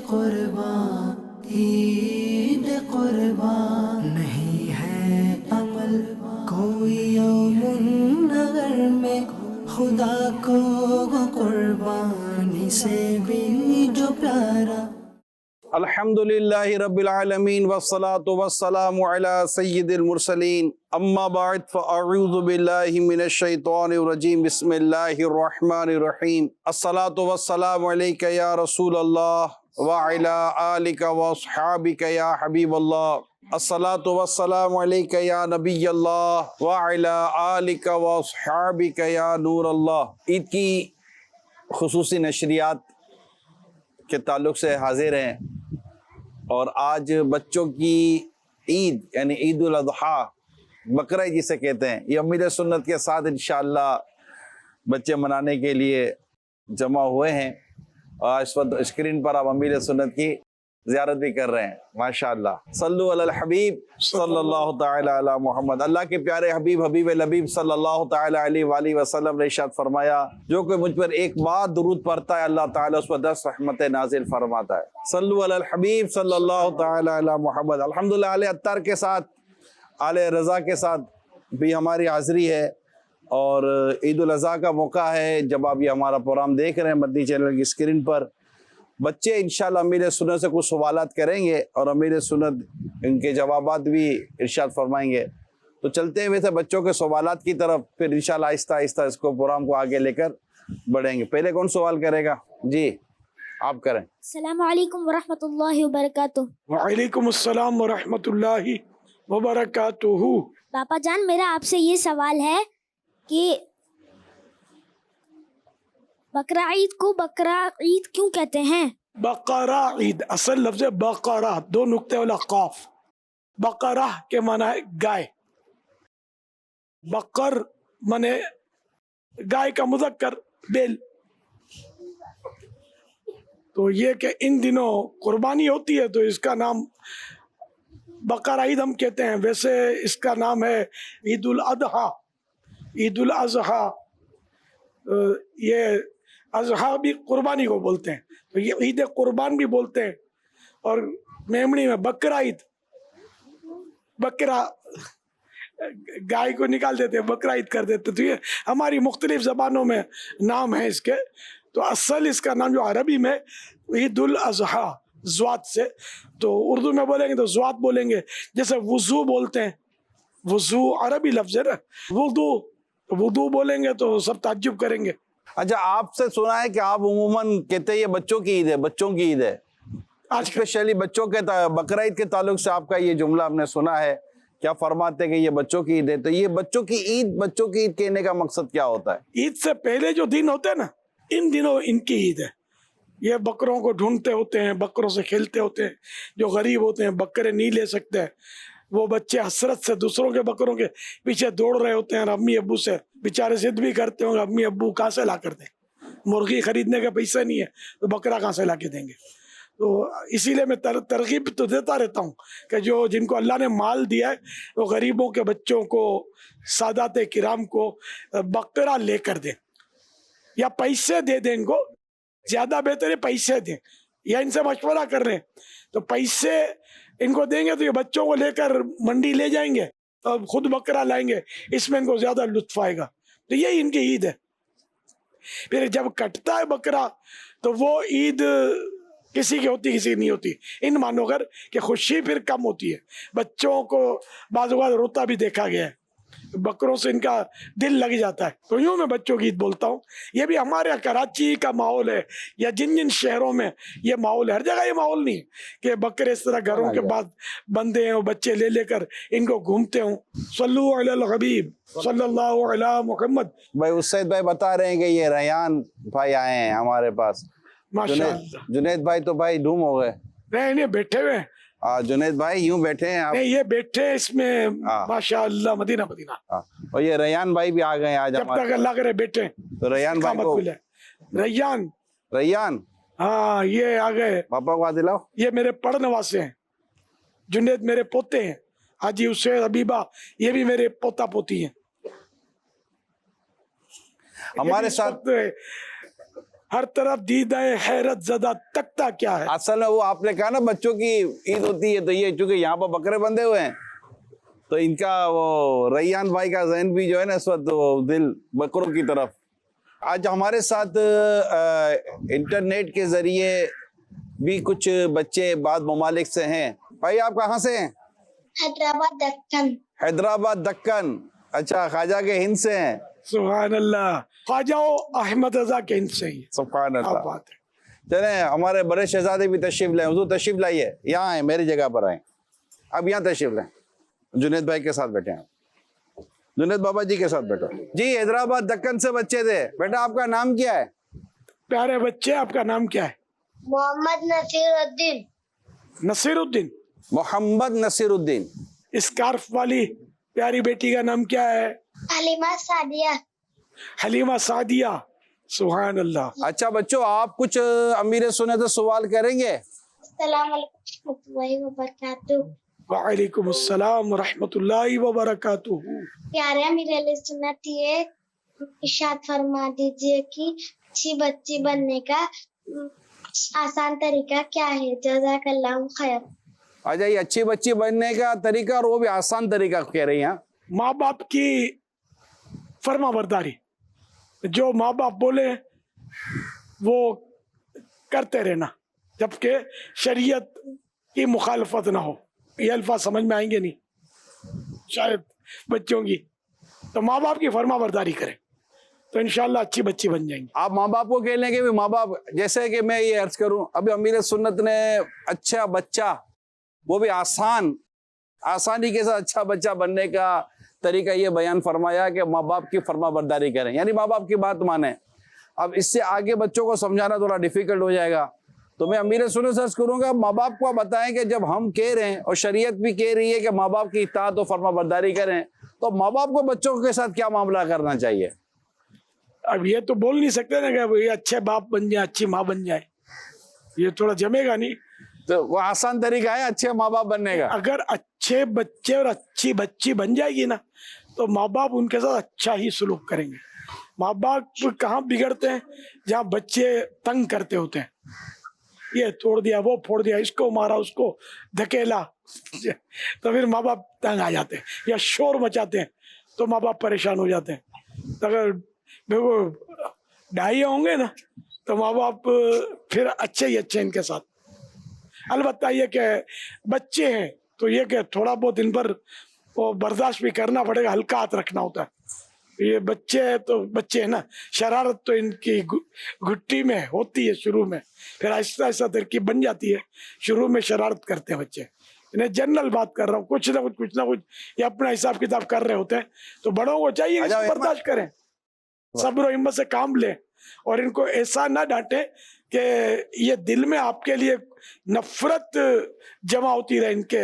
قربان عید قربان نہیں ہے عمل کوئی یوم نگر میں خدا کو قربانی سے بھی جو پیارا. الحمدللہ رب العالمین والصلاة والسلام علی سید المرسلین اما بعد فاعوذ باللہ من الشیطان الرجیم بسم اللہ الرحمن الرحیم الصلاة والسلام علیک یا رسول اللہ وعلی آلک واصحابک یا حبیب اللہ الصلاة والسلام علیک یا نبی اللہ وعلی آلک واصحابک یا نور اللہ. عید کی خصوصی نشریات کے تعلق سے حاضر ہیں اور آج بچوں کی عید یعنی عید الاضحیٰ بقرہ عید جسے کہتے ہیں یہ امیر سنت کے ساتھ انشاءاللہ بچے منانے کے لیے جمع ہوئے ہیں اور اس وقت اسکرین پر آپ امیر سنت کی زیارت بھی کر رہے ہیں. ماشاءاللہ صلو علی الحبیب صلی اللہ تعالی علی محمد. اللہ کے پیارے حبیب حبیب لبیب صلی اللہ تعالی علیہ وآلہ وسلم نے ارشاد فرمایا جو کوئی مجھ پر ایک بار درود پڑھتا ہے اللہ تعالیٰ اس پر 10 رحمتیں نازل فرماتا ہے. صلو علی الحبیب صلی اللہ تعالی علی محمد. الحمدللہ آل اطہار کے ساتھ آل رضا کے ساتھ بھی ہماری حاضری ہے اور عید الاضحیٰ کا موقع ہے جب آپ یہ ہمارا پروگرام دیکھ رہے ہیں مدنی چینل کی اسکرین پر. بچے انشاءاللہ امیر سنت سے کچھ سوالات کریں گے اور امیر سنت ان کے جوابات بھی ارشاد فرمائیں گے. تو چلتے ہیں ویسے بچوں کے سوالات کی طرف پھر انشاءاللہ آہستہ آہستہ اس کو پروگرام کو آگے لے کر بڑھیں گے. پہلے کون سوال کرے گا؟ جی آپ کریں. السلام علیکم ورحمۃ اللہ وبرکاتہ. وعلیکم السلام ورحمۃ اللہ وبرکاتہ. پاپا جان میرا آپ سے یہ سوال ہے کہ بقرہ عید کو بقرہ عید کیوں کہتے ہیں؟ بقرہ عید اصل لفظ ہے بقرہ 2 نقطے والا قاف. بقرہ کے معنی ہے گائے. بقر معنی گائے کا مذکر بیل. تو یہ کہ ان دنوں قربانی ہوتی ہے تو اس کا نام بقرہ عید ہم کہتے ہیں. ویسے اس کا نام ہے عید الاضحیٰ. عید الاضحیٰ یہ اضحیٰ بھی قربانی کو بولتے ہیں تو یہ عید قربان بھی بولتے ہیں. اور میمنی میں بقرہ عید بقرہ گائے کو نکال دیتے ہیں بقرہ عید کر دیتے. تو یہ ہماری مختلف زبانوں میں نام ہے اس کے. تو اصل اس کا نام جو عربی میں عید الاضحیٰ زوات سے. تو اردو میں بولیں گے تو زوات بولیں گے. جیسے وضو بولتے ہیں وضو عربی لفظ ہے نا. وضو بولیں گے تو سب تعجب کریں گے. اچھا آپ سے سنا ہے کہ آپ عموماً کہتے ہیں یہ بچوں کی عید ہے بچوں کی عید ہے اسپیشلی بچوں کے بقرہ عید کے تعلق سے آپ کا یہ جملہ ہم نے سنا ہے. کیا فرماتے ہیں کہ یہ بچوں کی عید ہے تو یہ بچوں کی عید کہنے کا مقصد کیا ہوتا ہے؟ عید سے پہلے جو دن ہوتے ہیں نا ان دنوں ان کی عید ہے. یہ بکروں کو ڈھونڈتے ہوتے ہیں بکروں سے کھیلتے ہوتے ہیں. جو غریب ہوتے ہیں بکرے نہیں لے سکتے وہ بچے حسرت سے دوسروں کے بکروں کے پیچھے دوڑ رہے ہوتے ہیں اور امی ابو سے بیچارے ضد بھی کرتے ہوں گے امی ابو کہاں سے لا کر دیں. مرغی خریدنے کا پیسہ نہیں ہے تو بکرا کہاں سے لا کے دیں گے. تو اسی لیے میں ترغیب تو دیتا رہتا ہوں کہ جن کو اللہ نے مال دیا ہے وہ غریبوں کے بچوں کو سادات کرام کو بکرا لے کر دیں یا پیسے دے دیں. ان کو زیادہ بہتر ہے پیسے دیں یا ان سے مشورہ کر رہے ہیں تو پیسے ان کو دیں گے تو یہ بچوں کو لے کر منڈی لے جائیں گے اور خود بکرا لائیں گے. اس میں ان کو زیادہ لطف آئے گا. تو یہی ان کی عید ہے. پھر جب کٹتا ہے بکرا تو وہ عید کسی کی ہوتی کسی کی نہیں ہوتی. ان مانو کر کہ خوشی پھر کم ہوتی ہے. بچوں کو بعض اوقات روتا بھی دیکھا گیا ہے. بکروں سے ان کا دل لگ جاتا ہے. تو یوں میں بچوں کی عید بولتا ہوں. یہ بھی ہمارے کراچی کا ماحول ہے یا جن شہروں میں یہ ماحول ہے. ہر جگہ یہ ماحول نہیں ہے کہ بکرے اس طرح گھروں کے بعد بندے ہیں بچے لے کر ان کو گھومتے ہوں. صلو علی الحبیب صلی اللہ علی محمد. بھائی اسید بھائی بتا رہے ہیں کہ یہ ریان بھائی آئے ہیں ہمارے پاس. جنید بھائی تو بھائی ڈھوم ہو گئے. نہیں بیٹھے ہوئے ہیں. جنید بھائی یوں بیٹھے ہیں آپ؟ نہیں یہ بیٹھے اس میں ماشاءاللہ مدینہ. اور یہ ریان بھائی بھی آ گئے آج. جب تک اللہ کرے بیٹھے. تو ریان بھائی کو ریان ہاں یہ آ گئے. پاپا کو دلاؤ. یہ میرے پڑھنے واسے ہیں. جنید میرے پوتے ہیں. حاجی حسین حبیبہ یہ بھی میرے پوتا پوتی ہیں. ہمارے ساتھ ہر طرف دیدہ حیرت زدہ تکتا کیا ہے. اصل میں وہ آپ نے کہا نا بچوں کی عید ہوتی ہے، تو یہ چونکہ یہاں پر بکرے بندھے ہوئے ہیں تو ان کا وہ ریان بھائی کا ذہن بھی جو ہے نا اس وقت وہ دل بکروں کی طرف. آج ہمارے ساتھ انٹرنیٹ کے ذریعے بھی کچھ بچے بعض ممالک سے ہیں. بھائی آپ کہاں سے ہیں؟ حیدرآباد دکن. حیدرآباد دکن. اچھا، خواجہ کے ہند سے ہیں. سبحان اللہ. خواجہ احمد رضا کے ہند سے ہی. سبحان کیا اللہ. بات ہے. چلیں ہمارے بڑے شہزادے بھی تشریف لیں. حضور تشریف لائیے، یہاں آئیں، میری جگہ پر آئیں. اب یہاں تشریف لیں، جنید بھائی کے ساتھ بیٹھے ہیں. جنید بابا جی کے ساتھ بیٹھو. جی حیدرآباد دکن سے بچے تھے. بیٹا آپ کا نام کیا ہے؟ پیارے بچے آپ کا نام کیا ہے؟ محمد نصیر الدین. نصیر الدین. محمد نصیر الدین. اسکارف والی پیاری بیٹی کا نام کیا ہے؟ حلیمہ سعدیہ. حلیمہ سعدیہ. سبحان اللہ. اچھا بچوں، آپ کچھ امیر سنت سوال کریں گے؟ السلام علیکم ورحمۃ اللہ وبرکاتہ. وعلیکم السلام ورحمۃ اللہ وبرکاتہ. پیارے امیر علیہ سنت، یہ ارشاد فرما دیجیے کہ اچھی بچی بننے کا آسان طریقہ کیا ہے؟ جزاک اللہ خیر. اچھا، یہ اچھی بچی بننے کا طریقہ، اور وہ بھی آسان طریقہ کہہ رہی ہیں. ماں باپ کی فرما برداری، جو ماں باپ بولے وہ کرتے رہنا جبکہ شریعت کی مخالفت نہ ہو. یہ الفاظ سمجھ میں آئیں گے نہیں شاید بچوں کی، تو ماں باپ کی فرما برداری کریں تو انشاءاللہ اچھی بچی بن جائیں گی. آپ ماں باپ کو کہہ لیں کہ ماں باپ، جیسے کہ میں یہ عرض کروں، ابھی امیر سنت نے اچھا بچہ، وہ بھی آسانی کے ساتھ اچھا بچہ بننے کا طریقہ یہ بیان فرمایا کہ ماں باپ کی فرما برداری کریں، یعنی ماں باپ کی بات مانیں. اب اس سے آگے بچوں کو سمجھانا تھوڑا ڈیفیکلٹ ہو جائے گا، تو میں امیر سنت سے عرض کروں گا ماں باپ کو بتائیں کہ جب ہم کہہ رہے ہیں اور شریعت بھی کہہ رہی ہے کہ ماں باپ کی اطاعت و فرما برداری کریں، تو ماں باپ کو بچوں کے ساتھ کیا معاملہ کرنا چاہیے؟ اب یہ تو بول نہیں سکتے نا کہ یہ اچھے باپ بن جائے اچھی ماں بن جائے، یہ تھوڑا جمے گا نہیں. تو وہ آسان طریقہ ہے اچھے ماں باپ بننے کا. اگر اچھے بچے اور اچھی بچی بن جائے گی نا تو ماں باپ ان کے ساتھ اچھا ہی سلوک کریں گے. ماں باپ کہاں بگڑتے ہیں؟ جہاں بچے تنگ کرتے ہوتے ہیں، یہ توڑ دیا، وہ پھوڑ دیا، اس کو مارا، اس کو دھکیلا، تو پھر ماں باپ تنگ آ جاتے ہیں. یا شور مچاتے ہیں تو ماں باپ پریشان ہو جاتے ہیں. اگر دیکھو ڈھائیے ہوں گے نا تو ماں باپ پھر اچھے ہی اچھے ان کے ساتھ. البتہ یہ کہ بچے ہیں تو یہ کہ تھوڑا بہت ان پر وہ برداشت بھی کرنا پڑے گا، ہلکا ہاتھ رکھنا ہوتا ہے. یہ بچے تو بچے ہیں نا، شرارت تو ان کی گھٹی میں ہوتی ہے شروع میں، پھر آہستہ آہستہ ترکیب بن جاتی ہے. شروع میں شرارت کرتے ہیں بچے، انہیں جنرل بات کر رہا ہوں، کچھ نہ کچھ یہ اپنا حساب کتاب کر رہے ہوتے ہیں، تو بڑوں کو چاہیے اس کو برداشت کریں، صبر و ہمت سے کام لیں، اور ان کو ایسا نہ ڈانٹیں کہ یہ دل میں آپ کے لیے نفرت جمع ہوتی رہے. ان کے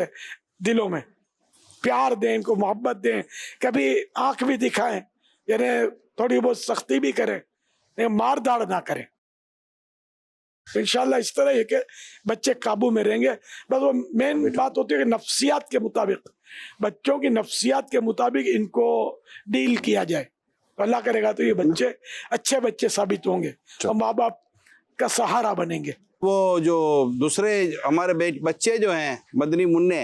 دلوں میں پیار دیں، ان کو محبت دیں، کبھی آنکھ بھی دکھائیں، یعنی تھوڑی بہت سختی بھی کریں، مار داڑ نہ کریں. انشاءاللہ اس طرح یہ کہ بچے قابو میں رہیں گے. بس وہ مین بات ہوتی ہے کہ نفسیات کے مطابق، بچوں کی نفسیات کے مطابق ان کو ڈیل کیا جائے، تو اللہ کرے گا تو یہ بچے اچھے بچے ثابت ہوں گے اور ماں باپ کا سہارا بنیں گے. وہ جو دوسرے ہمارے بچے جو ہیں مدنی منع،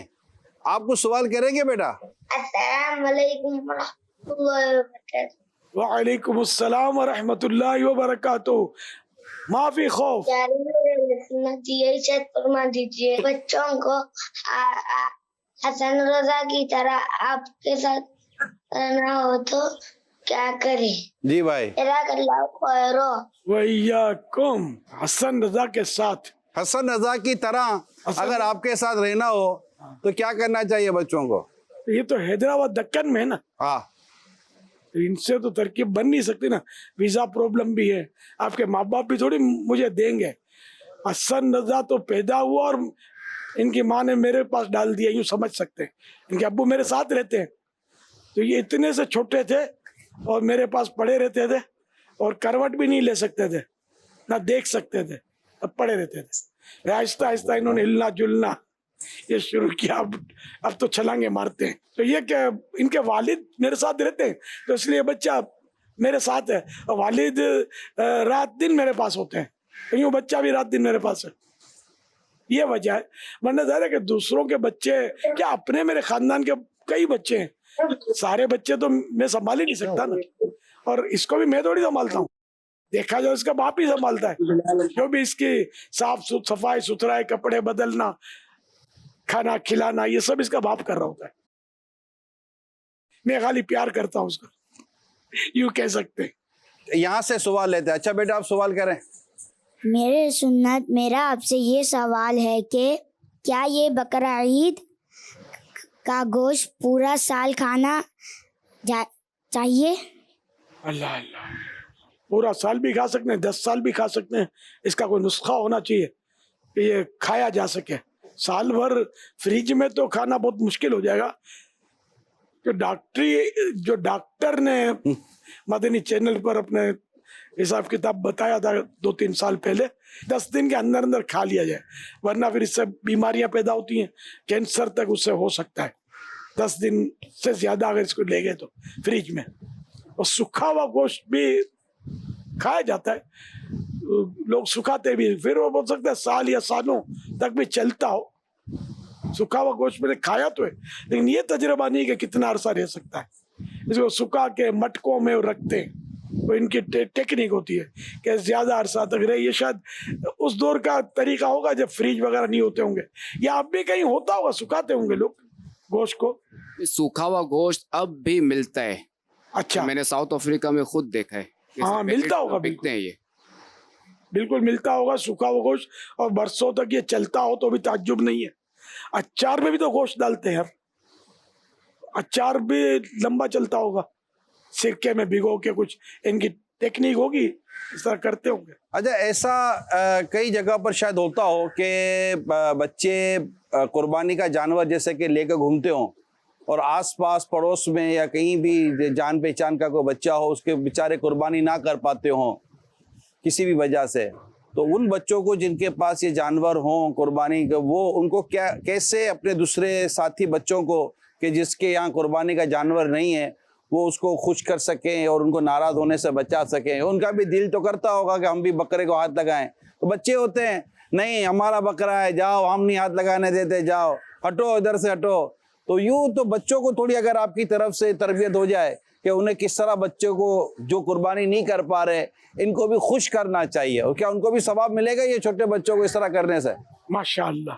آپ کو سوال کریں گے بیٹا؟ السلام علیکم ورحمۃ اللہ وبرکاتہ. وعلیکم السلام ورحمۃ اللہ وبرکاتہ. معافی خوف. جی ارشاد فرما دیجیے بچوں کو حسن رضا کی طرح آپ کے ساتھ نہ ہو تو کیا کرے؟ جی بھائی. جزاک اللہ خیر. وَإِيَّاكُمْ. حسن رضا کے ساتھ، حسن رضا کی طرح اگر آپ کے ساتھ رہنا ہو تو کیا کرنا چاہیے بچوں کو؟ یہ تو حیدرآباد دکن میں ہے نا، ہاں، ان سے تو ترکیب بن نہیں سکتی نا. ویزا پرابلم بھی ہے، آپ کے ماں باپ بھی تھوڑی مجھے دیں گے. حسن رضا تو پیدا ہوا اور ان کی ماں نے میرے پاس ڈال دیا، یوں سمجھ سکتے ہیں. ان کے ابو میرے ساتھ رہتے ہیں، تو یہ اتنے سے چھوٹے تھے اور میرے پاس پڑے رہتے تھے، اور کروٹ بھی نہیں لے سکتے تھے، نہ دیکھ سکتے تھے، اب پڑے رہتے تھے. آہستہ آہستہ انہوں نے ہلنا جلنا یہ شروع کیا، اب تو چھلانگے مارتے ہیں. تو یہ کہ ان کے والد میرے ساتھ رہتے ہیں تو اس لیے بچہ میرے ساتھ ہے اور والد رات دن میرے پاس ہوتے ہیں، یوں بچہ بھی رات دن میرے پاس ہے. یہ وجہ ہے. ورنہ ظاہر ہے کہ دوسروں کے بچے کیا اپنے میرے خاندان کے کئی بچے ہیں، سارے بچے تو میں سنبھال ہی نہیں سکتا نا، اور اس کو بھی میں تھوڑی سنبھالتا ہوں، دیکھا جائے اس کا باپ ہی سنبھالتا ہے، جو بھی اس کی صاف صفائی ستھرائی، کپڑے بدلنا، کھانا کھلانا، یہ سب اس کا باپ کر رہا ہوتا ہے. میں خالی پیار کرتا ہوں اس کا، یوں کہہ سکتے ہیں. یہاں سے سوال لیتے ہیں. اچھا بیٹا آپ سوال کریں. میرا آپ سے یہ سوال ہے کہ کیا یہ بقرہ عید کا گوشت پورا سال کھانا چاہیے؟ اللہ اللہ، پورا سال بھی کھا سکتے ہیں، 10 سال بھی کھا سکتے ہیں. اس کا کوئی نسخہ ہونا چاہیے کہ یہ کھایا جا سکے. سال بھر فریج میں تو کھانا بہت مشکل ہو جائے گا. جو ڈاکٹر نے مدنی چینل پر اپنے حساب کتاب بتایا تھا 2-3 سال پہلے، 10 دن کے اندر اندر کھا لیا جائے، ورنہ پھر اس سے بیماریاں پیدا ہوتی ہیں، کینسر تک اس سے ہو سکتا ہے. 10 دن سے زیادہ اگر اس کو لے گئے تو فریج میں. اور سکھا ہوا گوشت بھی کھایا جاتا ہے، لوگ سکھاتے بھی، پھر وہ بول سکتے ہیں سال یا سالوں تک بھی چلتا ہو. سکھا ہوا گوشت میں نے کھایا تو ہے، لیکن یہ تجربہ نہیں کہ کتنا عرصہ رہ سکتا ہے. اس کو سکھا کے مٹکوں میں رکھتے ہیں، تو ان کی ٹیکنیک ہوتی ہے کہ زیادہ عرصہ تک رہے. یہ شاید اس دور کا طریقہ ہوگا جب فریج وغیرہ نہیں ہوتے ہوں گے، یا اب بھی کہیں ہوتا ہوگا، سکھاتے ہوں گے لوگ گوشت کو. سوکھا ہوا گوشت اب بھی ملتا ہے. اچھا، میں نے ساؤتھ افریقہ میں خود دیکھا ہے. ہاں ملتا ہوگا، بکتے ہیں یہ بالکل ملتا ہوگا سوکھا ہوا گوشت، اور برسوں تک یہ چلتا ہو تو بھی تعجب نہیں ہے. اچار میں بھی تو گوشت ڈالتے ہیں، اچار بھی لمبا چلتا ہوگا، سرکے میں بھگو کے کچھ ان کی ٹیکنیک ہوگی، اس طرح کرتے ہوں گے. اچھا ایسا کئی جگہ پر شاید ہوتا ہو کہ بچے قربانی کا جانور جیسے کہ لے کے گھومتے ہوں، اور آس پاس پڑوس میں یا کہیں بھی جان پہچان کا کوئی بچہ ہو، اس کے بیچارے قربانی نہ کر پاتے ہوں کسی بھی وجہ سے، تو ان بچوں کو جن کے پاس یہ جانور ہوں قربانی کے، وہ ان کو کیسے اپنے دوسرے ساتھی بچوں کو کہ جس کے یہاں قربانی کا جانور نہیں ہے، وہ اس کو خوش کر سکیں اور ان کو ناراض ہونے سے بچا سکیں. ان کا بھی دل تو کرتا ہوگا کہ ہم بھی بکرے کو ہاتھ لگائیں، تو بچے ہوتے ہیں نہیں ہمارا بکرا ہے، جاؤ ہم نہیں ہاتھ لگانے دیتے، جاؤ ہٹو ادھر سے ہٹو. تو یوں تو بچوں کو تھوڑی اگر آپ کی طرف سے تربیت ہو جائے کہ انہیں کس طرح بچوں کو جو قربانی نہیں کر پا رہے ان کو بھی خوش کرنا چاہیے، اور کیا ان کو بھی ثواب ملے گا یہ چھوٹے بچوں کو اس طرح کرنے سے؟ ماشاءاللہ.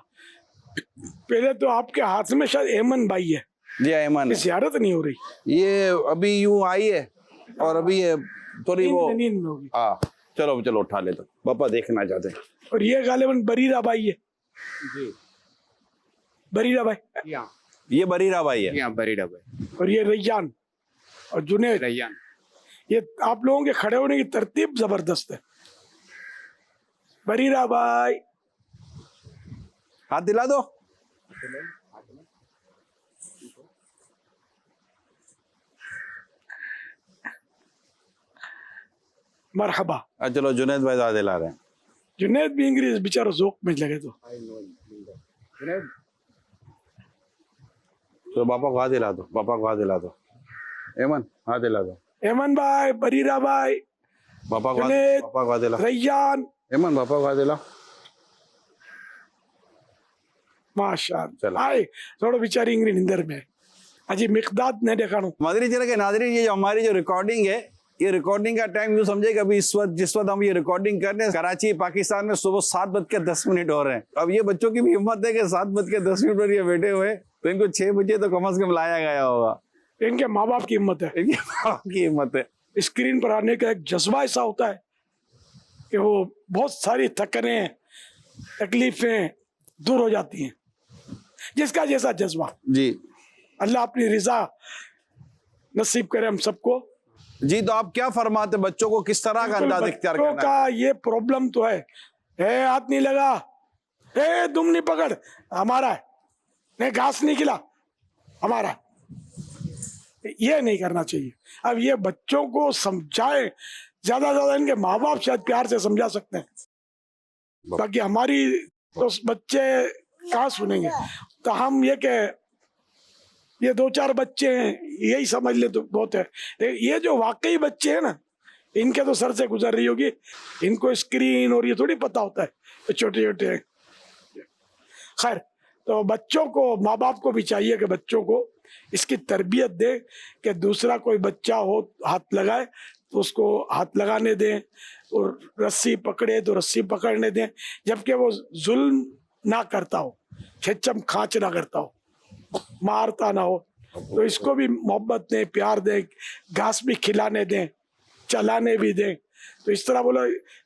پہلے تو آپ کے ہاتھ میں شاید ایمن بھائی ہے. جی ایمن، زیارت نہیں ہو رہی، یہ ابھی یوں آئی ہے اور ابھی یہ تھوڑی وہ نیند میں ہوگی. ہاں چلو اٹھا لے تو پاپا دیکھنا چاہتے ہیں. اور یہ غالباً بریرہ بھائی ہے. جی بریرہ بھائی، یہ بریرہ بھائی ہے. یہاں بریڈا بھائی، اور یہ ریان اور جنید. ریان. یہ آپ لوگوں کے کھڑے ہونے کی ترتیب زبردست ہے. بریرہ بھائی، ہاتھ دلا دو. مرحبا. چلو جنید بھائی ہاتھ دلا رہے ہیں. جنید بھی انگریز بیچارہ ذوق میں لگے تو. تو پاپا کو ہاتھ دلا دو، پاپا کو ہاتھ دلا دو. ایمن ہاتھ دلا دو. ایمن بھائی، بریرہ بھائی، پاپا کو جنید، پاپا کو ہاتھ دلا. ریان، ایمن پاپا کو ہاتھ دلا. ماشاء چلو. اللہ. آئے تھوڑا بیچاری انگریز نندر میں اجی مقداد نے دیکھا. مدری چلے کے ناظرین، یہ جو ہماری جو ریکارڈنگ ہے، یہ ریکارڈنگ کا ٹائم یوں سمجھے کہ ابھی جس وقت ہم یہ ریکارڈنگ کر رہے ہیں کراچی پاکستان میں صبح 7:10 ہو رہے ہیں. اب یہ بچوں کی بھی ہمت ہے کہ 7:10 پر یہ بیٹھے ہوئے، تو ان کو 6 بجے تو کم از کم لایا گیا ہوگا. ان کے ماں باپ کی ہمت ہے، ان کے باپ کی ہمت ہے. اسکرین پر آنے کا ایک جذبہ ایسا ہوتا ہے کہ وہ بہت ساری تھکنے تکلیفیں دور ہو جاتی ہیں، جس کا جیسا جذبہ. جی اللہ اپنی رضا نصیب کرے ہم سب کو. جی تو آپ کیا فرماتے بچوں کو کس طرح کا انداز اختیار بچوں کرنا؟ کا یہ پرابلم تو ہے، ہاتھ نہیں لگا، دم نہیں پکڑ، ہمارا ہے، نہیں گھاس نہیں کھلا، ہمارا ہے. یہ نہیں کرنا چاہیے. اب یہ بچوں کو سمجھائے، زیادہ سے زیادہ ان کے ماں باپ شاید پیار سے سمجھا سکتے ہیں، باقی ہماری تو بچے کہاں سنیں گے. تو ہم یہ کہ یہ 2-4 بچے ہیں یہی سمجھ لیں تو بہت ہے. یہ جو واقعی بچے ہیں نا ان کے تو سر سے گزر رہی ہوگی, ان کو اسکرین اور یہ تھوڑی پتا ہوتا ہے, چھوٹے چھوٹے ہیں. خیر, تو بچوں کو, ماں باپ کو بھی چاہیے کہ بچوں کو اس کی تربیت دیں کہ دوسرا کوئی بچہ ہو ہاتھ لگائے تو اس کو ہاتھ لگانے دیں, اور رسی پکڑے تو رسی پکڑنے دیں, جبکہ وہ ظلم نہ کرتا ہو, کھچم کھانچ نہ کرتا ہو, مارتا نہ ہو. تو اس کو بھی محبت دیں, پیار دیں, گھاس بھی کھلانے دیں, چلانے بھی دیں. تو اس طرح بولو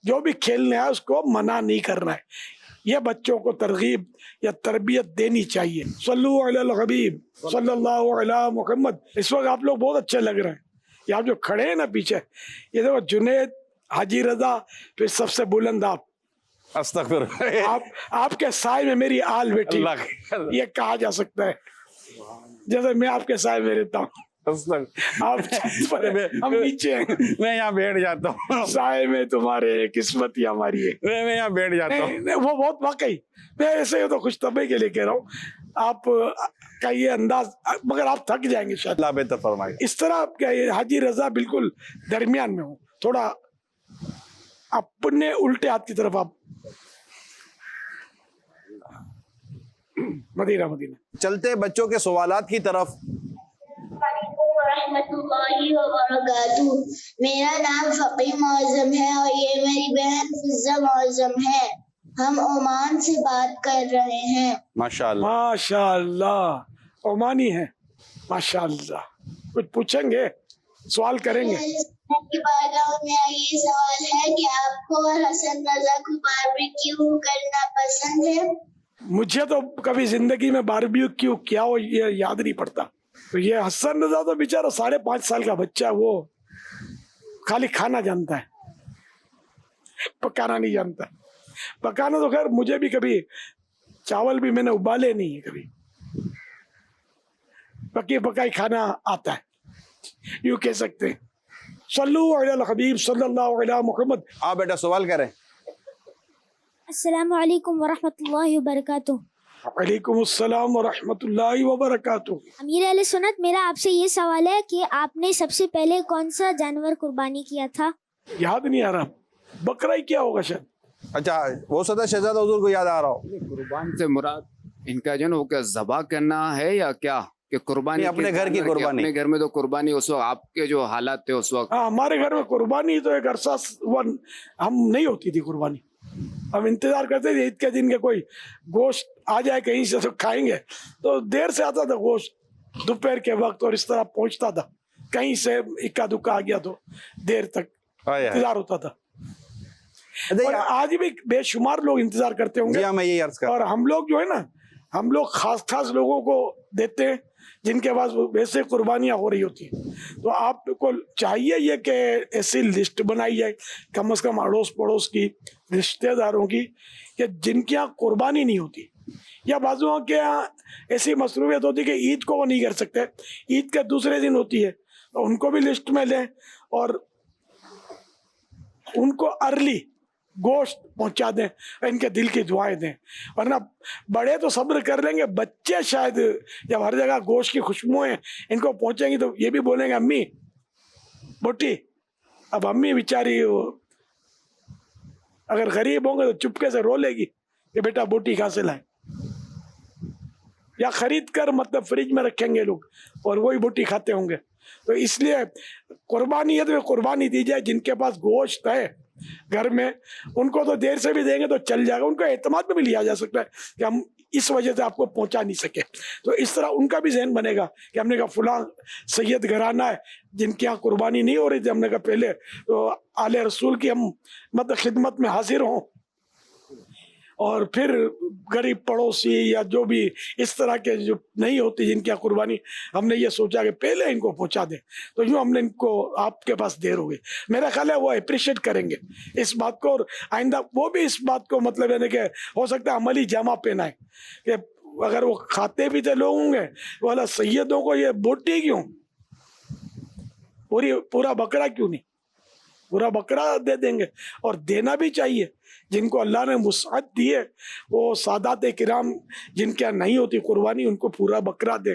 جو بھی کھیلنے ہے اس کو منع نہیں کرنا ہے. یہ بچوں کو ترغیب یا تربیت دینی چاہیے. صلو علی الحبیب صلی اللہ علی محمد. اس وقت آپ لوگ بہت اچھے لگ رہے ہیں. یہ آپ جو کھڑے ہیں نا پیچھے, یہ دیکھو جنید, حاجی رضا, پھر سب سے بلند آپ, استغفر آپ کے سائے میں میری آل بیٹھی, یہ کہا جا سکتا ہے. جیسے میں آپ کے سائے میں رہتا ہوں, آپ چھت پر ہیں, ہم نیچے ہیں, میں یہاں بیٹھ جاتا ہوں, سائے میں تمہارے قسمت ہی ہماری ہے. میں یہاں بیٹھ جاتا ہوں. وہ بہت واقعی, میں ایسے تو خوش طبع کے لیے کہہ رہا ہوں, آپ کا یہ انداز, مگر آپ تھک جائیں گے شاید. اللہ بہتر فرمائے. اس طرح آپ کیا, حاجی رضا بالکل درمیان میں ہوں, تھوڑا اپنے الٹے ہاتھ کی طرف آپ, مدینہ مدینہ. چلتے بچوں کے سوالات کی طرف. ورحمۃ اللہ وبرکاتہ. میرا نام فقی معظم ہے اور یہ میری بہن فضہ معظم ہے. ہم عمان سے بات کر رہے ہیں. ماشاء اللہ. ماشاء اللہ, عمانی ہے, ماشاء اللہ. کچھ پوچھیں گے, سوال کریں گے؟ کی بارگاہ میں یہ سوال ہے کہ آپ کو اور حسن رضا کو باربیکیو کرنا پسند ہے؟ مجھے تو کبھی زندگی میں باربیکیو کیا ہو یہ یاد نہیں پڑتا. تو یہ حسن رضا تو بیچارہ 5.5 سال کا بچہ ہے, وہ خالی کھانا جانتا ہے, پکانا نہیں جانتا. پکانا تو خیر مجھے بھی کبھی, چاول بھی میں نے ابالے نہیں ہے کبھی, پکی پکائی کھانا آتا ہے, یوں کہہ سکتے ہیں. صلو علی الحبیب صلی اللہ علی محمد. آپ بیٹا سوال کریں. السلام علیکم ورحمۃ اللہ وبرکاتہ. وعلیکم السلام ورحمۃ اللہ وبرکاتہ. امیر اہل سنت, میرا آپ سے یہ سوال ہے کہ آپ نے سب سے پہلے کون سا جانور قربانی کیا تھا؟ یاد نہیں آ رہا, بکرا ہی کیا ہوگا شاید. اچھا, وہ سدا شہزادہ حضور کو یاد آ رہا ہو. قربان سے مراد ان کا جو نا وہ کیا ذبح کرنا ہے یا کیا, کہ قربانی نہیں, اپنے گھر کی قربانی. اپنے گھر میں تو قربانی اس وقت آپ کے جو حالات تھے اس وقت. ہاں, ہمارے گھر میں قربانی تو ایک عرصہ ہم نہیں ہوتی تھی قربانی. ہم انتظار کرتے تھے عید کے دن کے کوئی گوشت آ جائے کہیں سے تو کھائیں گے. تو دیر سے آتا تھا گوشت, دوپہر کے وقت, اور اس طرح پہنچتا تھا. کہیں سے اکا دکا آ گیا تو دیر تک انتظار ہوتا تھا. اور آج بھی بے شمار لوگ انتظار کرتے ہوں گے. میں یہی عرض کر. اور ہم لوگ جو ہے نا, ہم لوگ خاص لوگوں کو دیتے ہیں جن کے پاس ویسے قربانیاں ہو رہی ہوتی ہیں. تو آپ کو چاہیے یہ کہ ایسی لسٹ بنائی جائے کم از کم اڑوس پڑوس کی, رشتہ داروں کی, کہ جن کے یہاں قربانی نہیں ہوتی, یا بعضوں کے یہاں ایسی مصروفیت ہوتی کہ عید کو وہ نہیں کر سکتے, عید کے دوسرے دن ہوتی ہے, تو ان کو بھی لسٹ میں لیں اور ان کو ارلی گوشت پہنچا دیں, ان کے دل کی دعائیں دیں. ورنہ بڑے تو صبر کر لیں گے, بچے شاید جب ہر جگہ گوشت کی خوشبوئیں ان کو پہنچیں گی تو یہ بھی بولیں گے امی بوٹی. اب امی بیچاری اگر غریب ہوں گے تو چپکے سے رو لے گی کہ بیٹا بوٹی کہاں سے لائیں, یا خرید کر مطلب فریج میں رکھیں گے لوگ اور وہی بوٹی کھاتے ہوں گے. تو اس لیے قربانی ہے تو قربانی دی جائے جن کے پاس گوشت ہے گھر میں, ان کو تو دیر سے بھی دیں گے تو چل جائے گا. ان کو اعتماد میں بھی لیا جا سکتا ہے کہ ہم اس وجہ سے آپ کو پہنچا نہیں سکے. تو اس طرح ان کا بھی ذہن بنے گا کہ ہم نے کہا فلاں سید گھرانہ ہے جن کے یہاں قربانی نہیں ہو رہی تھی, ہم نے کہا پہلے تو آل رسول کی ہم مطلب خدمت میں حاضر ہوں, اور پھر غریب پڑوسی یا جو بھی اس طرح کے جو نہیں ہوتی جن کی قربانی, ہم نے یہ سوچا کہ پہلے ان کو پہنچا دیں. تو یوں ہم نے ان کو, آپ کے پاس دیر ہو گئی, میرا خیال ہے وہ اپریشیٹ کریں گے اس بات کو, اور آئندہ وہ بھی اس بات کو مطلب ہے کہ ہو سکتا ہے عملی جامہ پہنائے کہ اگر وہ کھاتے بھی تھے لوگ ہوں گے والا سیدوں کو یہ بوٹی کیوں, پورا بکرا کیوں نہیں, پورا بکرا دے دیں گے. اور دینا بھی چاہیے جن کو اللہ نے وسعت دی ہے, وہ سادات کرام جن کے نہیں ہوتی قربانی, ان کو پورا بکرا دے.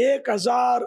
1,000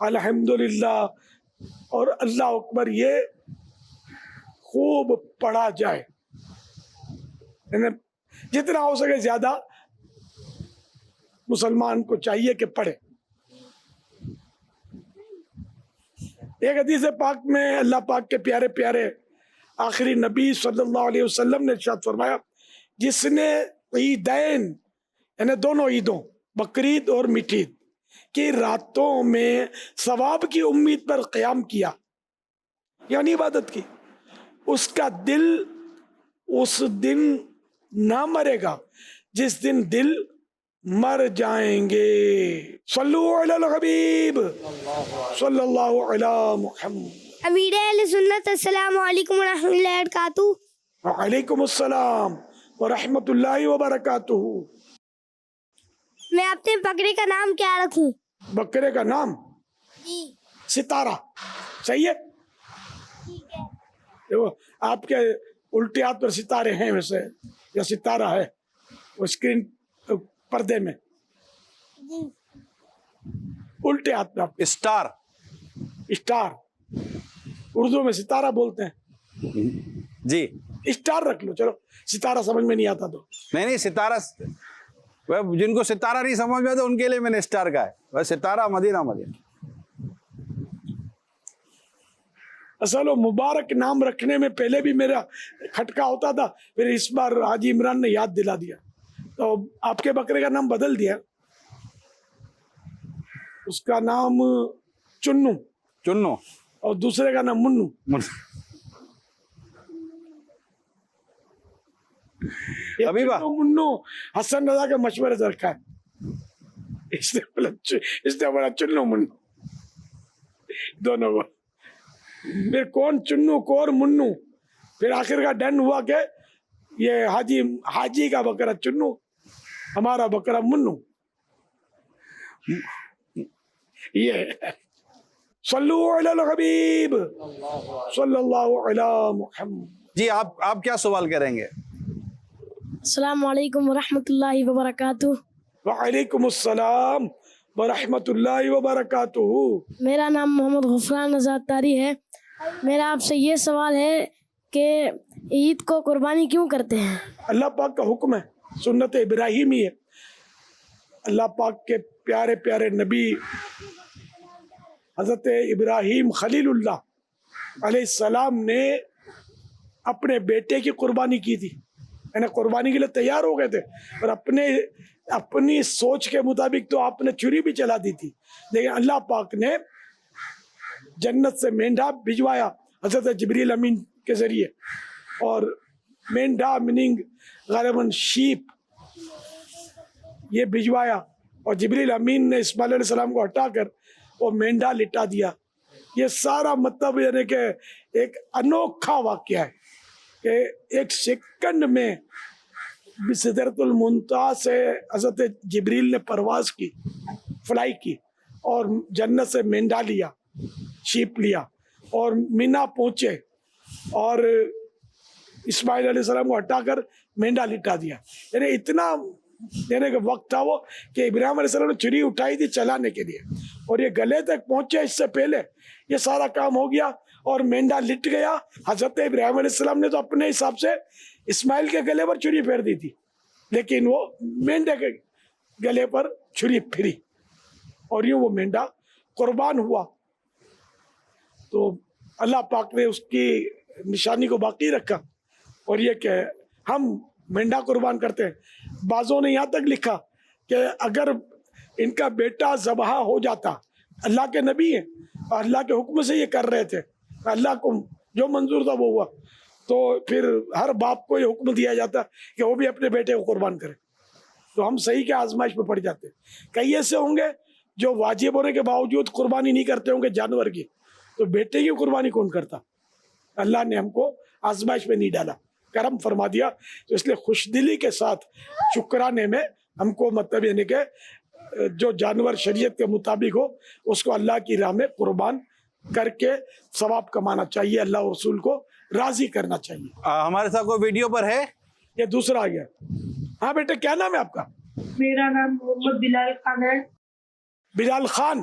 الحمدللہ اور اللہ اکبر یہ خوب پڑھا جائے، یعنی جتنا ہو سکے زیادہ مسلمان کو چاہیے کہ پڑھے۔ ایک حدیث پاک میں اللہ پاک کے پیارے پیارے آخری نبی صلی اللہ علیہ وسلم نے ارشاد فرمایا، جس نے عیدین یعنی دونوں عیدوں بقرعید اور میٹھی عید کی راتوں میں ثواب کی امید پر قیام کیا یعنی عبادت کی، اس کا دل اس دن نہ مرے گا جس دن دل مر جائیں گے۔ صلو علی الحبیب صلی اللہ علی محمد۔ امیر اہل سنت السلام علیکم ورحمۃ اللہ وبرکاتہ۔ وعلیکم السلام ورحمۃ اللہ وبرکاتہ۔ میں اپنے بکرے کا نام کیا رکھوں؟ بکرے کا نام ستارہ، صحیح ہے؟ دیکھو آپ کے الٹے ہاتھ پر ستارے ہیں ویسے، یا ستارہ ہے وہ اسکرین پردے میں الٹے ہاتھ پہ آپ اسٹار، اسٹار اردو میں ستارہ بولتے ہیں، جی اسٹار رکھ لو، چلو ستارہ سمجھ میں نہیں آتا تو نہیں ستارہ، جن کو ستارہ نہیں سمجھ میں آتا ان کے لیے میں نے اسٹار کا ہے، ویسے ستارہ مدینہ مدینہ۔ اصل و مبارک نام رکھنے میں پہلے بھی میرا کھٹکا ہوتا تھا، پھر اس بار حاجی عمران نے یاد دلا دیا تو آپ کے بکرے کا نام بدل دیا، اس کا نام چنو چنو اور دوسرے کا نام منو۔ یہ حبیبہ چنو منو حسن رضا کے مشورے سے رکھا ہے، اس نے بولا چنو منو دونوں کو، پھر کون چنو کون منو، پھر آخر کا ڈن ہوا کہ یہ حاجی کا بکرا چنو، ہمارا بکرا منو۔ یہ صلو علی الحبیب صلی اللہ علی محمد۔ جی آپ کیا سوال کریں گے؟ السلام علیکم ورحمۃ اللہ وبرکاتہ۔ وعلیکم السلام ورحمۃ اللہ وبرکاتہ۔ میرا نام محمد غفران آزاد طاری ہے۔ میرا آپ سے یہ سوال ہے کہ عید کو قربانی کیوں کرتے ہیں؟ اللہ پاک کا حکم ہے، سنت ابراہیمی ہے۔ اللہ پاک کے پیارے پیارے نبی حضرت ابراہیم خلیل اللہ علیہ السلام نے اپنے بیٹے کی قربانی کی تھی، یعنی قربانی کے لیے تیار ہو گئے تھے، اور اپنی سوچ کے مطابق تو آپ نے چھری بھی چلا دی تھی، لیکن اللہ پاک نے جنت سے مینڈھا بھجوایا حضرت جبریل امین کے ذریعے، اور مینڈھا میننگ غالباً شیپ یہ بھجوایا، اور جبریل امین نے اسماعیل علیہ السلام کو ہٹا کر وہ مینڈھا لٹا دیا۔ یہ سارا مطلب یعنی کہ ایک انوکھا واقعہ ہے کہ ایک سیکنڈ میں سدرۃ المنتہا سے حضرت جبریل نے پرواز کی، فلائی کی، اور جنت سے مینڈھا لیا، شیپ لیا، اور مینا پہنچے اور اسماعیل علیہ السلام کو ہٹا کر مینڈھا لٹا دیا۔ یعنی اتنا دینے کا وقت تھا وہ کہ ابراہیم علیہ السلام نے چھری اٹھائی تھی چلانے کے لیے، اور یہ گلے تک پہنچے اس سے پہلے یہ سارا کام ہو گیا اور مینڈھا لٹ گیا۔ حضرت ابراہیم علیہ السلام نے تو اپنے حساب سے اسماعیل کے گلے پر چھری پھیر دی تھی، لیکن وہ مینڈھے کے گلے پر چھری پھری، اور یوں وہ مینڈھا قربان ہوا۔ تو اللہ پاک نے اس کی نشانی کو باقی رکھا، اور یہ کہ ہم مینڈھا قربان کرتے ہیں۔ بعضوں نے یہاں تک لکھا کہ اگر ان کا بیٹا ذبح ہو جاتا، اللہ کے نبی ہیں اور اللہ کے حکم سے یہ کر رہے تھے، اللہ کو جو منظور تھا وہ ہوا، تو پھر ہر باپ کو یہ حکم دیا جاتا کہ وہ بھی اپنے بیٹے کو قربان کرے۔ تو ہم صحیح کے آزمائش میں پڑ جاتے ہیں۔ کئی ایسے ہوں گے جو واجب ہونے کے باوجود قربانی نہیں کرتے ہوں گے جانور کی، تو بیٹے کی قربانی کون کرتا؟ اللہ نے ہم کو آزمائش میں نہیں ڈالا، کرم فرما دیا، تو اس لیے خوش دلی کے ساتھ شکرانے میں ہم کو مطلب یعنی کہ جو جانور شریعت کے مطابق ہو اس کو اللہ کی راہ میں قربان کر کے ثواب کمانا چاہیے، اللہ اور رسول کو راضی کرنا چاہیے۔ ہمارے ساتھ کوئی ویڈیو پر ہے؟ یہ دوسرا آ گیا۔ ہاں بیٹے کیا نام ہے آپ کا؟ میرا نام محمد بلال خان ہے۔ بلال خان،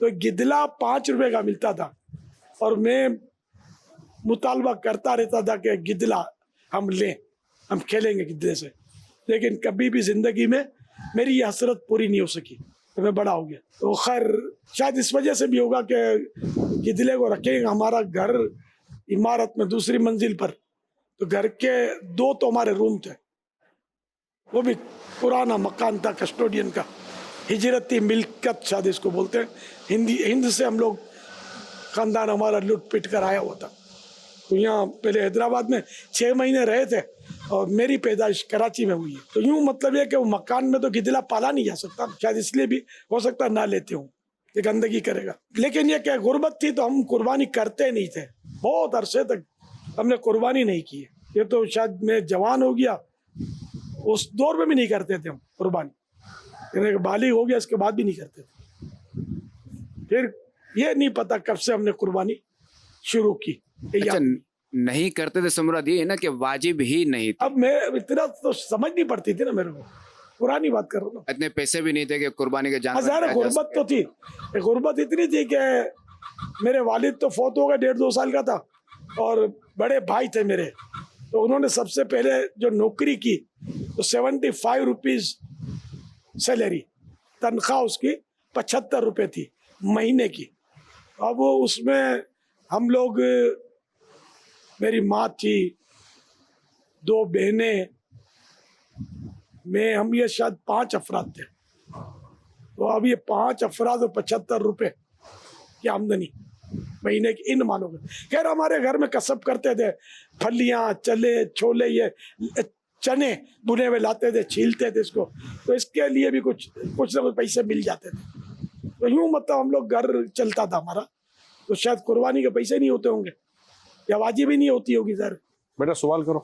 تو گدلا 5 روپے کا ملتا تھا اور میں مطالبہ کرتا رہتا تھا کہ گدلا ہم لیں، ہم کھیلیں گے گدلے سے، لیکن کبھی بھی زندگی میں میری یہ حسرت پوری نہیں ہو سکی، تو میں بڑا ہو گیا۔ تو خیر شاید اس وجہ سے بھی ہوگا کہ گدلے کو رکھیں گے، ہمارا گھر عمارت میں دوسری منزل پر، تو گھر کے 2 تو ہمارے روم تھے، وہ بھی پرانا مکان تھا کسٹوڈین کا، ہجرتی ملکت شاید اس کو بولتے ہیں، ہند سے ہم لوگ خاندان ہمارا لٹ پٹ کر آیا ہوا تھا۔ تو یہاں پہلے حیدرآباد میں 6 مہینے رہے تھے اور میری پیدائش کراچی میں ہوئی ہے۔ تو یوں مطلب یہ کہ وہ مکان میں تو گدلا پالا نہیں جا سکتا، شاید اس لیے بھی ہو سکتا نہ لیتے ہوں کہ گندگی کرے گا، لیکن یہ کہ غربت تھی تو ہم قربانی کرتے نہیں تھے، بہت عرصے تک ہم نے قربانی نہیں کی ہے۔ یہ تو شاید میں جوان ہو گیا، اس دور میں بھی نہیں کرتے تھے ہم قربانی، یعنی بالغ ہو گیا اس کے بعد بھی نہیں کرتے تھے۔ پھر یہ نہیں پتا کب سے ہم نے قربانی شروع کی۔ اچھا نہیں کرتے تھے، سمراد یہ ہے نا کہ واجب ہی نہیں تھا، اب میں اتنا تو سمجھ نہیں پڑتی تھی نا میرے کو، پرانی بات کر رہا ہوں۔ اتنے پیسے بھی نہیں تھے کہ قربانی کے جانور ہزار غربت تو تھی، غربت اتنی تھی کہ میرے والد تو فوت ہو گئے 1.5-2 سال کا تھا، اور بڑے بھائی تھے میرے، تو انہوں نے سب سے پہلے جو نوکری کی تو 75 روپیز سیلری، تنخواہ اس کی 75 روپے تھی مہینے کی۔ اب وہ اس میں ہم لوگ، میری ماں تھی، 2 بہنیں، میں، ہم یہ شاید 5 افراد تھے، تو اب یہ 5 افراد اور 75 روپے کی آمدنی مہینے کی ان مانوں گے۔ خیر ہمارے گھر میں کسب کرتے تھے، پھلیاں، چلے، چھولے، یہ چنے بنے ہوئے لاتے تھے، چھیلتے تھے اس کو، تو اس کے لیے بھی کچھ نہ کچھ پیسے مل جاتے تھے، تو یوں مطلب ہم لوگ گھر چلتا تھا ہمارا۔ تو شاید قربانی کے پیسے نہیں ہوتے ہوں گے یا واجب ہی نہیں ہوتی ہوگی۔ سر بیٹا سوال کرو۔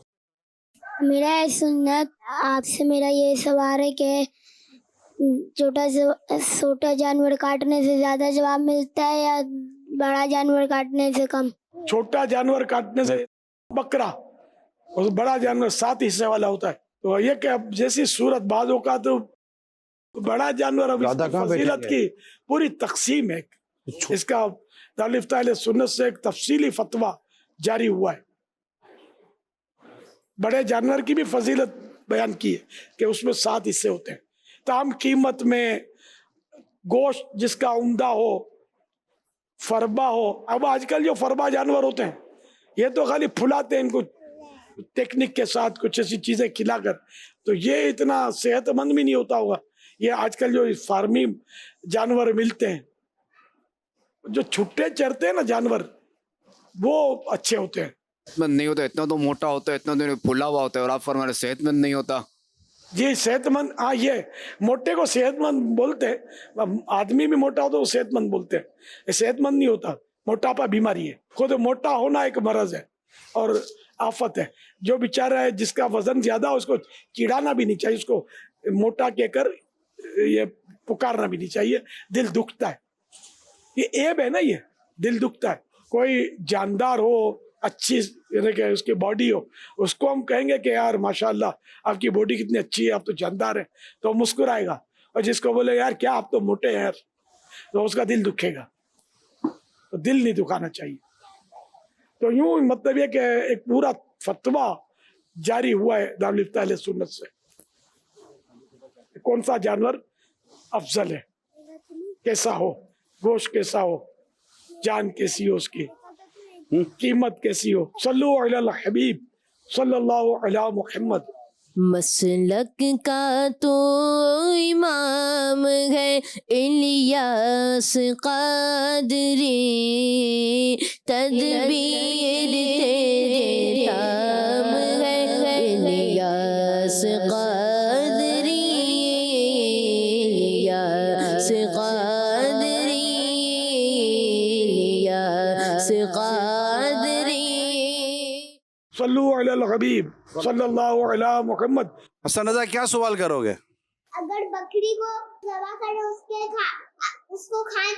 میرا سنت آپ سے میرا یہ سوال ہے کہ چھوٹا جانور کاٹنے سے زیادہ ثواب ملتا ہے یا بڑا جانور کاٹنے سے کم؟ چھوٹا جانور کاٹنے سے بکرا، اور بڑا جانور 7 حصے والا ہوتا ہے، تو یہ کہ اب جیسی صورت بعضوں کا تو بڑا جانور، اب اس کی فضیلت کی پوری تقسیم ہے، اس کا دارالفتہ اہل سنت سے ایک تفصیلی فتویٰ جاری ہوا ہے، بڑے جانور کی بھی فضیلت بیان کی ہے کہ اس میں 7 حصے ہوتے ہیں۔ تاہم قیمت میں گوشت جس کا عمدہ ہو، فربا ہو، اب آج کل جو فربا جانور ہوتے ہیں یہ تو خالی پھلاتے ہیں ان کو ٹیکنک کے ساتھ، کچھ ایسی چیزیں کھلا کر، تو یہ اتنا صحت مند بھی نہیں ہوتا ہوگا۔ یہ آج کل جو فارمی جانور ملتے ہیں، جو چھٹے چرتے ہیں نا جانور، وہ اچھے ہوتے ہیں۔ صحت مند نہیں ہوتا، اتنا تو موٹا ہوتا ہے، اتنا تو پھلا ہوا ہوتا ہے، اور آپ فرما رہے صحت مند نہیں ہوتا۔ جی صحت مند، ہاں یہ موٹے کو صحت مند بولتے ہیں، آدمی بھی موٹا ہوتا ہے وہ صحت مند بولتے ہیں، یہ صحت مند نہیں ہوتا، موٹاپا بیماری ہے، خود موٹا ہونا ایک مرض ہے اور آفت ہے۔ جو بیچارہ ہے جس کا وزن زیادہ ہو اس کو چڑھانا بھی نہیں چاہیے، اس کو موٹا کہہ کر یہ پکارنا بھی نہیں چاہیے، دل دکھتا ہے، یہ عیب ہے نا، یہ دل دکھتا ہے۔ کوئی جاندار ہو، اچھی یعنی کہ اس کی باڈی ہو، اس کو ہم کہیں گے کہ یار ماشاءاللہ آپ کی باڈی کتنی اچھی ہے، آپ تو جاندار ہیں، تو وہ مسکرائے گا، اور جس کو بولے یار کیا آپ تو موٹے ہیں یار، تو اس کا دل دکھے گا، تو دل نہیں دکھانا چاہیے۔ تو یوں مطلب یہ کہ ایک پورا فتویٰ جاری ہوا ہے دارالفتہ اہل سنت سے، کون سا جانور افضل ہے، کیسا ہو، گوشت کیسا ہو، جان کیسی ہو، اس کی قیمت کیسی ہو۔ صلو علی الحبیب صلی اللہ علی محمد۔ مسلک کا تو امام ہے الیاس قادری، تدبیر تیرے تام ہے الیاس قادری، الیاس قادری، الیاس قادری۔ صلو علی الحبیب صلی اللہ علی محمد۔ حسن رضا کیا سوال کرو گے؟ اگر بکری کو ذبح کرے اس کو کھائیں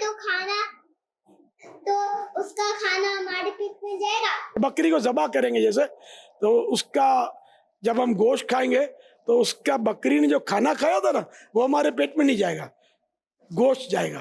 تو اس کا کھانا ہمارے پیٹ میں جائے گا؟ بکری کو ذبح کریں گے جیسے، تو اس کا جب ہم گوشت کھائیں گے تو اس کا بکری نے جو کھانا کھایا تھا نا وہ ہمارے پیٹ میں نہیں جائے گا، گوشت جائے گا،